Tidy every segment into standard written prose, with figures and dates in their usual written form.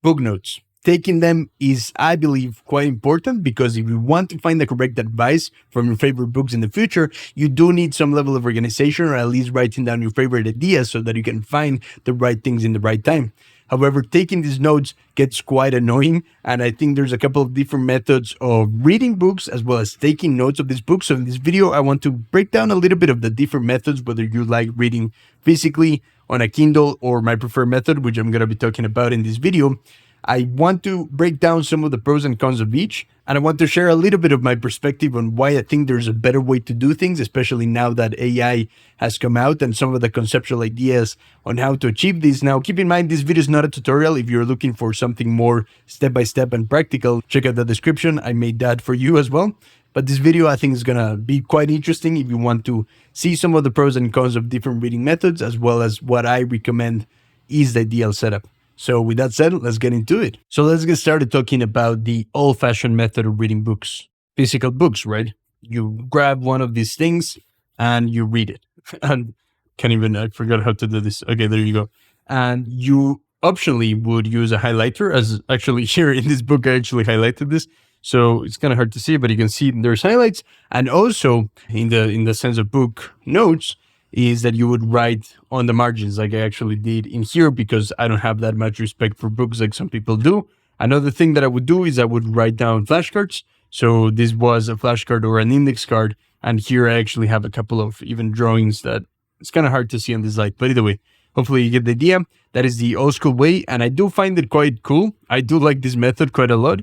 Book notes. Taking them is, I believe, quite important because if you want to find the correct advice from your favorite books in the future, you do need some level of organization or at least writing down your favorite ideas so that you can find the right things in the right time. However, taking these notes gets quite annoying, and I think there's a couple of different methods of reading books as well as taking notes of these books. So in this video, I want to break down a little bit of the different methods, whether you like reading physically on a Kindle or my preferred method, which I'm going to be talking about in this video. I want to break down some of the pros and cons of each, and I want to share a little bit of my perspective on why I think there's a better way to do things, especially now that AI has come out and some of the conceptual ideas on how to achieve this. Now, keep in mind, this video is not a tutorial. If you're looking for something more step-by-step and practical, check out the description. I made that for you as well. But this video, I think, is going to be quite interesting if you want to see some of the pros and cons of different reading methods, as well as what I recommend is the ideal setup. So with that said, let's get into it. So let's get started talking about the old-fashioned method of reading books. Physical books, right? You grab one of these things and you read it. And I forgot how to do this. Okay, there you go. And you optionally would use a highlighter, as actually here in this book, I actually highlighted this. So it's kind of hard to see, but you can see there's highlights. And also in the sense of book notes, is that you would write on the margins like I actually did in here, because I don't have that much respect for books like some people do. Another thing that I would do is I would write down flashcards. So this was a flashcard or an index card. And here I actually have a couple of even drawings that it's kind of hard to see on this light. But either way, hopefully you get the idea. That is the old school way. And I do find it quite cool. I do like this method quite a lot,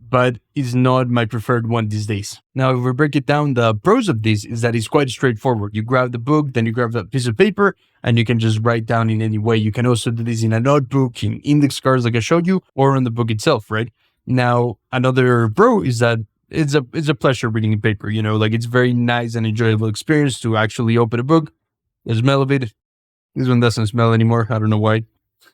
but it's not my preferred one these days. Now, if we break it down, the pros of this is that it's quite straightforward. You grab the book, then you grab a piece of paper, and you can just write down in any way. You can also do this in a notebook, in index cards like I showed you, or on the book itself, right? Now, another pro is that it's a pleasure reading in paper, like it's very nice and enjoyable experience to actually open a book. The smell of it. This one doesn't smell anymore. I don't know why.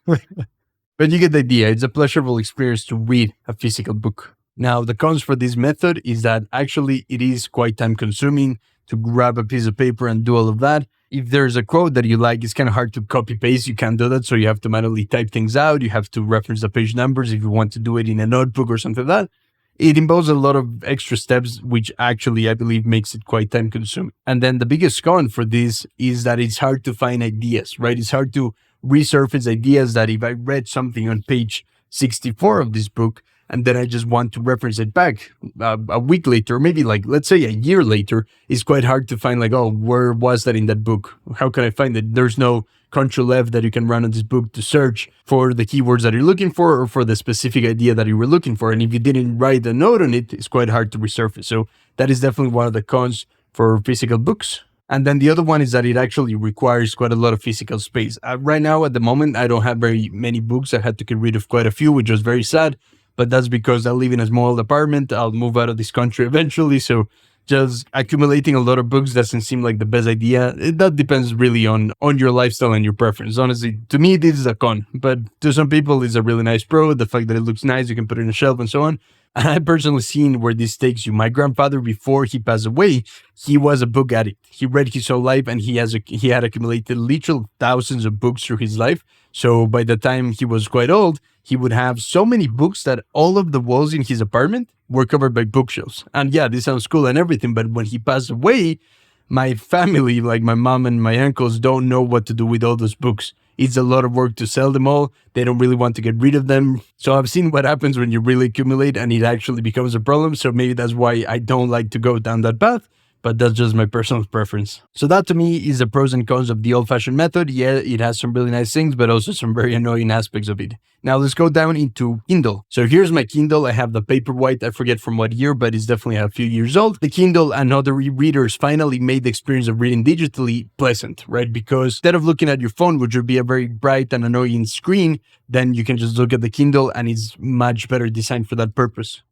But you get the idea. It's a pleasurable experience to read a physical book. Now, the cons for this method is that actually it is quite time consuming to grab a piece of paper and do all of that. If there's a quote that you like, it's kind of hard to copy paste. You can't do that. So you have to manually type things out. You have to reference the page numbers if you want to do it in a notebook or something like that. It involves a lot of extra steps, which actually I believe makes it quite time consuming. And then the biggest con for this is that it's hard to find ideas, right? It's hard to resurface ideas that if I read something on page 64 of this book, and then I just want to reference it back a week later, maybe like, let's say a year later, it's quite hard to find like, oh, where was that in that book? How can I find it? There's no Control F that you can run on this book to search for the keywords that you're looking for or for the specific idea that you were looking for. And if you didn't write a note on it, it's quite hard to resurface. So that is definitely one of the cons for physical books. And then the other one is that it actually requires quite a lot of physical space. Right now, at the moment, I don't have very many books. I had to get rid of quite a few, which was very sad. But that's because I live in a small apartment. I'll move out of this country eventually. So just accumulating a lot of books doesn't seem like the best idea. That depends really on your lifestyle and your preference. Honestly, to me, this is a con. But to some people, it's a really nice pro. The fact that it looks nice, you can put it in a shelf and so on. And I've personally seen where this takes you. My grandfather, before he passed away, he was a book addict. He read his whole life and he had accumulated literal thousands of books through his life. So by the time he was quite old, he would have so many books that all of the walls in his apartment were covered by bookshelves. And yeah, this sounds cool and everything, but when he passed away, my family, like my mom and my uncles, don't know what to do with all those books. It's a lot of work to sell them all. They don't really want to get rid of them. So I've seen what happens when you really accumulate and it actually becomes a problem. So maybe that's why I don't like to go down that path. But that's just my personal preference. So that to me is the pros and cons of the old-fashioned method. Yeah, it has some really nice things, but also some very annoying aspects of it. Now let's go down into Kindle. So here's my Kindle. I have the Paperwhite. I forget from what year, but it's definitely a few years old. The Kindle and other readers finally made the experience of reading digitally pleasant, right? Because instead of looking at your phone, which would be a very bright and annoying screen, then you can just look at the Kindle and it's much better designed for that purpose.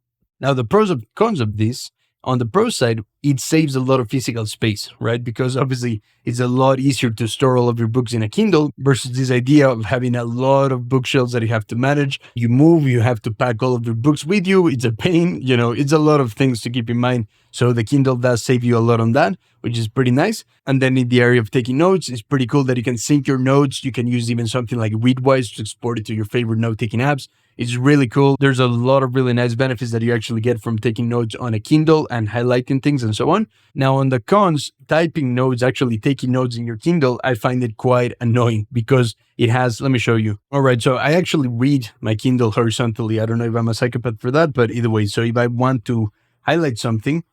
Now the pros and cons of this. On the pro side, it saves a lot of physical space, right? Because obviously it's a lot easier to store all of your books in a Kindle versus this idea of having a lot of bookshelves that you have to manage. You move, you have to pack all of your books with you. It's a pain, it's a lot of things to keep in mind. So the Kindle does save you a lot on that, which is pretty nice. And then in the area of taking notes, it's pretty cool that you can sync your notes. You can use even something like Readwise to export it to your favorite note-taking apps. It's really cool. There's a lot of really nice benefits that you actually get from taking notes on a Kindle and highlighting things and so on. Now, on the cons, typing notes, actually taking notes in your Kindle, I find it quite annoying because it has, let me show you. All right, so I actually read my Kindle horizontally. I don't know if I'm a psychopath for that, but either way, so if I want to highlight something,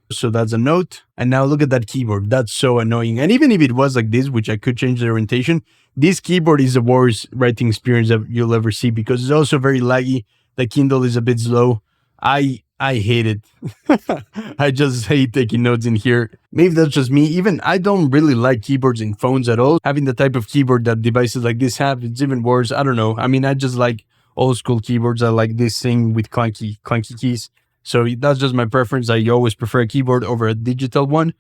so that's a note. And now look at that keyboard. That's so annoying. And even if it was like this, which I could change the orientation, this keyboard is the worst writing experience that you'll ever see because it's also very laggy. The Kindle is a bit slow. I hate it. I just hate taking notes in here. Maybe that's just me. Even I don't really like keyboards in phones at all. Having the type of keyboard that devices like this have, it's even worse. I don't know. I mean, I just like old school keyboards. I like this thing with clunky keys. So that's just my preference. I always prefer a keyboard over a digital one.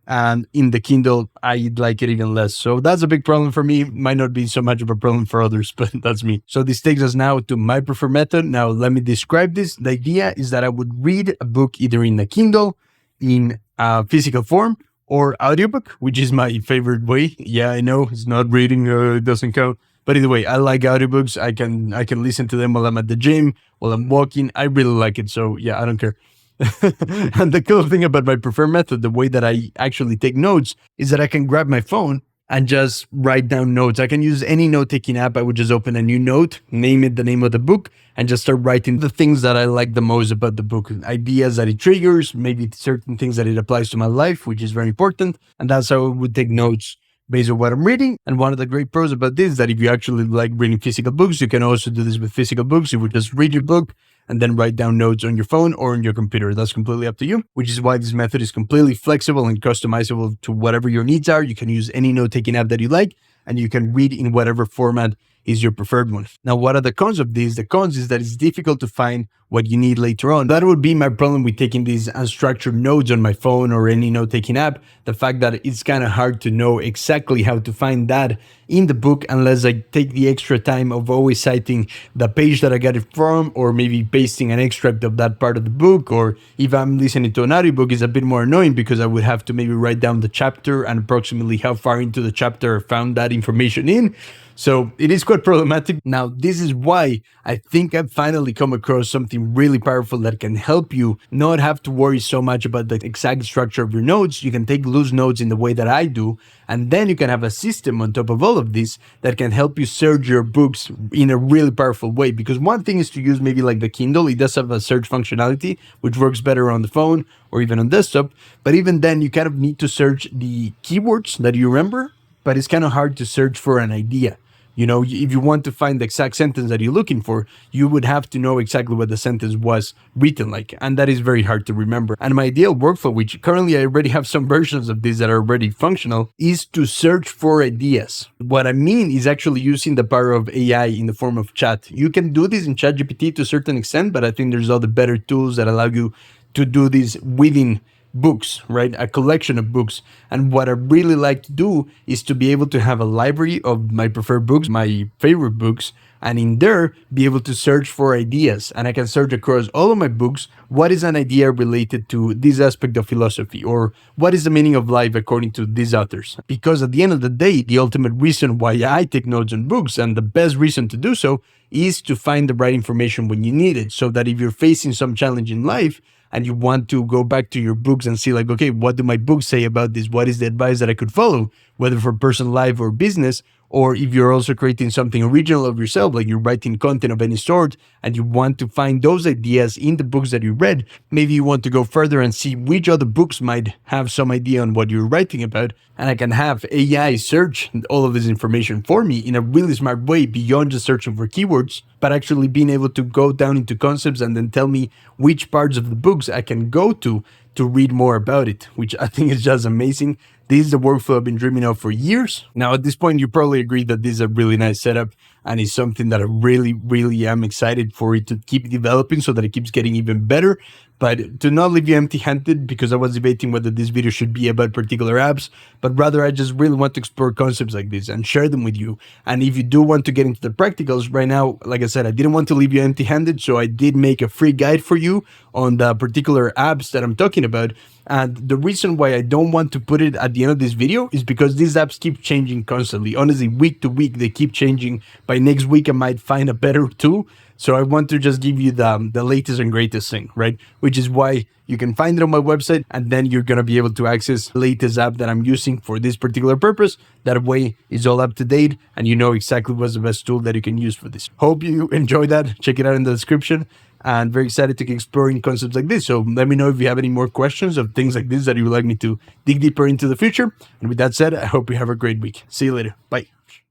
And in the Kindle, I like it even less. So that's a big problem for me. Might not be so much of a problem for others, but that's me. So this takes us now to my preferred method. Now, let me describe this. The idea is that I would read a book either in the Kindle, in a physical form, or audiobook, which is my favorite way. Yeah, I know it's not reading, it doesn't count. But either way, I like audiobooks. I can listen to them while I'm at the gym, while I'm walking. I really like it. So yeah, I don't care. And the cool thing about my preferred method, the way that I actually take notes, is that I can grab my phone and just write down notes. I can use any note-taking app. I would just open a new note, name it the name of the book, and just start writing the things that I like the most about the book, ideas that it triggers, maybe certain things that it applies to my life, which is very important. And that's how I would take notes based on what I'm reading. And one of the great pros about this is that if you actually like reading physical books, you can also do this with physical books. You would just read your book and then write down notes on your phone or on your computer. That's completely up to you, which is why this method is completely flexible and customizable to whatever your needs are. You can use any note-taking app that you like, and you can read in whatever format is your preferred one. Now, what are the cons of this? The cons is that it's difficult to find what you need later on. That would be my problem with taking these unstructured notes on my phone or any note-taking app. The fact that it's kind of hard to know exactly how to find that in the book unless I take the extra time of always citing the page that I got it from, or maybe pasting an extract of that part of the book. Or if I'm listening to an audiobook, it's a bit more annoying because I would have to maybe write down the chapter and approximately how far into the chapter I found that information in. So it is quite problematic. Now, this is why I think I've finally come across something really powerful that can help you not have to worry so much about the exact structure of your notes. You can take loose notes in the way that I do, and then you can have a system on top of all of this that can help you search your books in a really powerful way. Because one thing is to use maybe like the Kindle. It does have a search functionality, which works better on the phone or even on desktop. But even then, you kind of need to search the keywords that you remember, but it's kind of hard to search for an idea. You know, if you want to find the exact sentence that you're looking for, you would have to know exactly what the sentence was written like. And that is very hard to remember. And my ideal workflow, which currently I already have some versions of this that are already functional, is to search for ideas. What I mean is actually using the power of AI in the form of chat. You can do this in ChatGPT to a certain extent, but I think there's other better tools that allow you to do this within books, right? A collection of books. And what I really like to do is to be able to have a library of my preferred books, my favorite books, and in there be able to search for ideas. And I can search across all of my books, what is an idea related to this aspect of philosophy, or what is the meaning of life according to these authors? Because at the end of the day, the ultimate reason why I take notes on books, and the best reason to do so, is to find the right information when you need it, so that if you're facing some challenge in life, and you want to go back to your books and see like, okay, what do my books say about this? What is the advice that I could follow, whether for personal life or business? Or if you're also creating something original of yourself, like you're writing content of any sort, and you want to find those ideas in the books that you read, maybe you want to go further and see which other books might have some idea on what you're writing about. And I can have AI search all of this information for me in a really smart way, beyond just searching for keywords, but actually being able to go down into concepts and then tell me which parts of the books I can go to read more about it, which I think is just amazing. This is the workflow I've been dreaming of for years. Now, at this point, you probably agree that this is a really nice setup and it's something that I really am excited for it to keep developing so that it keeps getting even better. But to not leave you empty-handed, because I was debating whether this video should be about particular apps, but rather I just really want to explore concepts like this and share them with you. And if you do want to get into the practicals right now, like I said, I didn't want to leave you empty-handed, so I did make a free guide for you on the particular apps that I'm talking about. And the reason why I don't want to put it at the end of this video is because these apps keep changing constantly. Honestly, week to week, they keep changing. By next week, I might find a better tool So I want to just give you the latest and greatest thing, right? Which is why you can find it on my website, and then you're going to be able to access the latest app that I'm using for this particular purpose. That way it's all up to date and you know exactly what's the best tool that you can use for this. Hope you enjoy that. Check it out in the description. And very excited to keep exploring concepts like this. So let me know if you have any more questions of things like this that you would like me to dig deeper into the future. And with that said, I hope you have a great week. See you later. Bye.